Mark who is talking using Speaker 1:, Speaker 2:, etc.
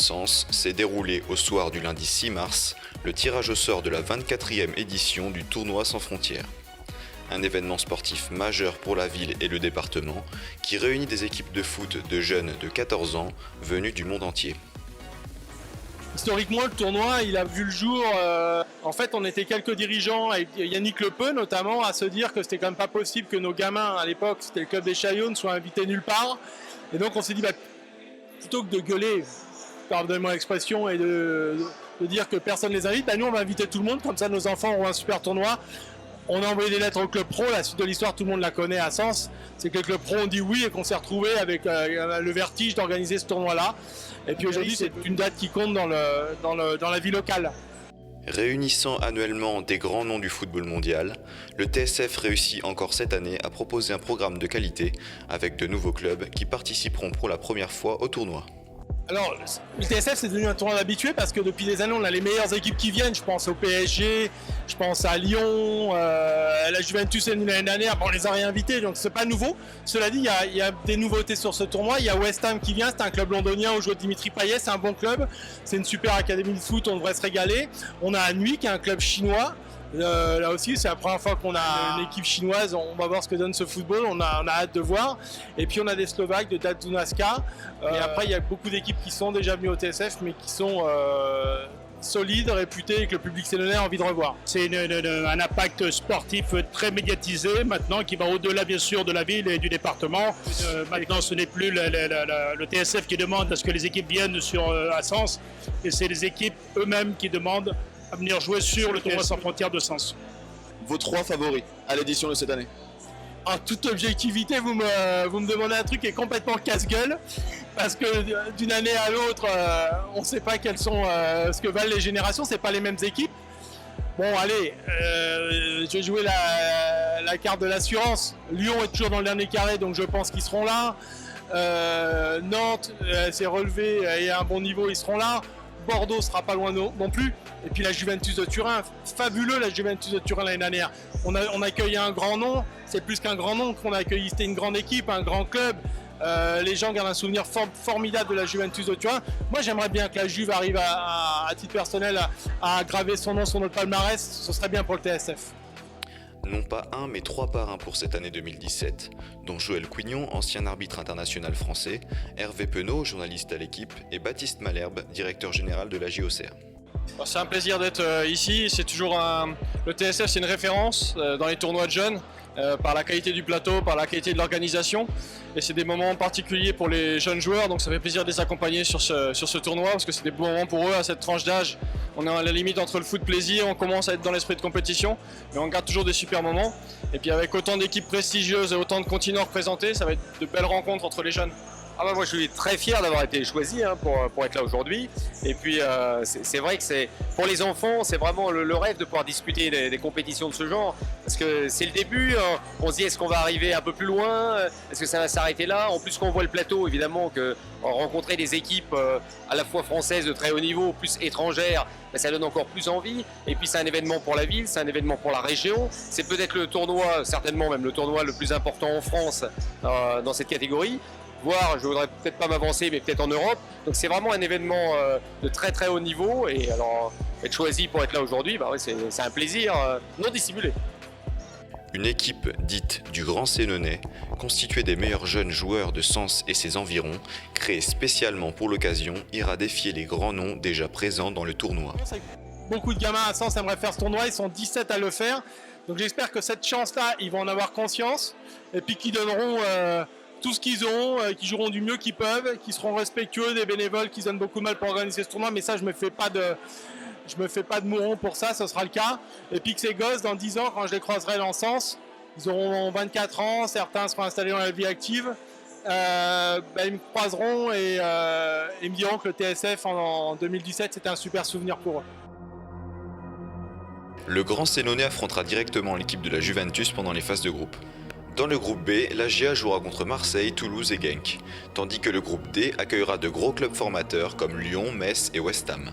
Speaker 1: Sens s'est déroulé au soir du lundi 6 mars, le tirage au sort de la 24e édition du tournoi sans frontières. Un événement sportif majeur pour la ville et le département qui réunit des équipes de foot de jeunes de 14 ans venus du monde entier.
Speaker 2: Historiquement, le tournoi, il a vu le jour. En fait, on était quelques dirigeants, avec Yannick Lepeu notamment, à se dire que c'était quand même pas possible que nos gamins, à l'époque, c'était le club des Chaillons, soient invités nulle part. Et donc, on s'est dit, plutôt que de gueuler, pardonnez-moi l'expression, et de dire que personne ne les invite, nous, on va inviter tout le monde, comme ça, nos enfants auront un super tournoi. On a envoyé des lettres au club pro, la suite de l'histoire, tout le monde la connaît à Sens. C'est que le club pro, on dit oui et qu'on s'est retrouvé avec le vertige d'organiser ce tournoi-là. Et puis aujourd'hui, c'est une date qui compte dans la vie locale.
Speaker 1: Réunissant annuellement des grands noms du football mondial, le TSF réussit encore cette année à proposer un programme de qualité avec de nouveaux clubs qui participeront pour la première fois au tournoi.
Speaker 2: Alors, le TSF, c'est devenu un tournoi d'habitués parce que depuis des années, on a les meilleures équipes qui viennent. Je pense au PSG, je pense à Lyon, la Juventus l'année dernière, on les a réinvités, donc c'est pas nouveau. Cela dit, il y a des nouveautés sur ce tournoi. Il y a West Ham qui vient, c'est un club londonien où joue Dimitri Payet, c'est un bon club. C'est une super académie de foot, on devrait se régaler. On a Anhui qui est un club chinois. Là aussi, c'est la première fois qu'on a une équipe chinoise. On va voir ce que donne ce football. On a hâte de voir. Et puis, on a des Slovaques de Dadunasca. Et après, il y a beaucoup d'équipes qui sont déjà venues au TSF, mais qui sont solides, réputées et que le public sénonais a envie de revoir.
Speaker 3: C'est un impact sportif très médiatisé maintenant, qui va au-delà, bien sûr, de la ville et du département. Maintenant, ce n'est plus le TSF qui demande à ce que les équipes viennent à Sens. Et c'est les équipes eux-mêmes qui demandent à venir jouer sur le tournoi sans frontières de Sens.
Speaker 4: Vos 3 favoris à l'édition de cette année?
Speaker 2: En toute objectivité, vous me demandez un truc qui est complètement casse-gueule, parce que d'une année à l'autre, on ne sait pas quelles sont ce que valent les générations, c'est pas les mêmes équipes. Bon, allez, je vais jouer la carte de l'assurance. Lyon est toujours dans le dernier carré, donc je pense qu'ils seront là. Nantes s'est relevé et à un bon niveau, ils seront là. Bordeaux sera pas loin non plus. Et puis la Juventus de Turin, fabuleux la Juventus de Turin l'année dernière. On accueille un grand nom, c'est plus qu'un grand nom qu'on a accueilli, c'était une grande équipe, un grand club. Les gens gardent un souvenir formidable de la Juventus de Turin. Moi j'aimerais bien que la Juve arrive à titre personnel à graver son nom sur notre palmarès, ce serait bien pour le TSF.
Speaker 1: Non pas un, mais 3 parrains pour cette année 2017, dont Joël Quignon, ancien arbitre international français, Hervé Penaud, journaliste à l'équipe, et Baptiste Malherbe, directeur général de la JOCR.
Speaker 5: C'est un plaisir d'être ici, c'est toujours le TSF c'est une référence dans les tournois de jeunes, par la qualité du plateau, par la qualité de l'organisation, et c'est des moments particuliers pour les jeunes joueurs, donc ça fait plaisir de les accompagner sur ce tournoi, parce que c'est des bons moments pour eux à cette tranche d'âge. On est à la limite entre le foot plaisir, on commence à être dans l'esprit de compétition, mais on garde toujours des super moments, et puis avec autant d'équipes prestigieuses et autant de continents représentés, ça va être de belles rencontres entre les jeunes.
Speaker 6: Moi je suis très fier d'avoir été choisi pour être là aujourd'hui, et puis c'est vrai que pour les enfants c'est vraiment le rêve de pouvoir disputer des compétitions de ce genre, parce que c'est le début, on se dit est-ce qu'on va arriver un peu plus loin, est-ce que ça va s'arrêter là, en plus qu'on voit le plateau évidemment, que rencontrer des équipes à la fois françaises de très haut niveau plus étrangères, ça donne encore plus envie, et puis c'est un événement pour la ville, c'est un événement pour la région, c'est peut-être le tournoi, certainement même le tournoi le plus important en France dans cette catégorie. Voire, je voudrais peut-être pas m'avancer, mais peut-être en Europe. Donc c'est vraiment un événement de très très haut niveau. Et alors, être choisi pour être là aujourd'hui, c'est un plaisir non dissimulé.
Speaker 1: Une équipe dite du Grand Sénonais, constituée des meilleurs jeunes joueurs de Sens et ses environs, créée spécialement pour l'occasion, ira défier les grands noms déjà présents dans le tournoi.
Speaker 2: Beaucoup de gamins à Sens aimeraient faire ce tournoi, ils sont 17 à le faire. Donc j'espère que cette chance-là, ils vont en avoir conscience. Et puis qu'ils donneront tout ce qu'ils ont, qui joueront du mieux qu'ils peuvent, qui seront respectueux des bénévoles qui se donnent beaucoup de mal pour organiser ce tournoi, mais ça je me fais pas de mouron pour ça, ce sera le cas. Et puis que ces gosses, dans 10 ans, quand je les croiserai dans le sens, ils auront 24 ans, certains seront installés dans la vie active, ils me croiseront et me diront que le TSF en 2017 c'était un super souvenir pour eux.
Speaker 1: Le Grand Sénonais affrontera directement l'équipe de la Juventus pendant les phases de groupe. Dans le groupe B, la GA jouera contre Marseille, Toulouse et Genk, tandis que le groupe D accueillera de gros clubs formateurs comme Lyon, Metz et West Ham.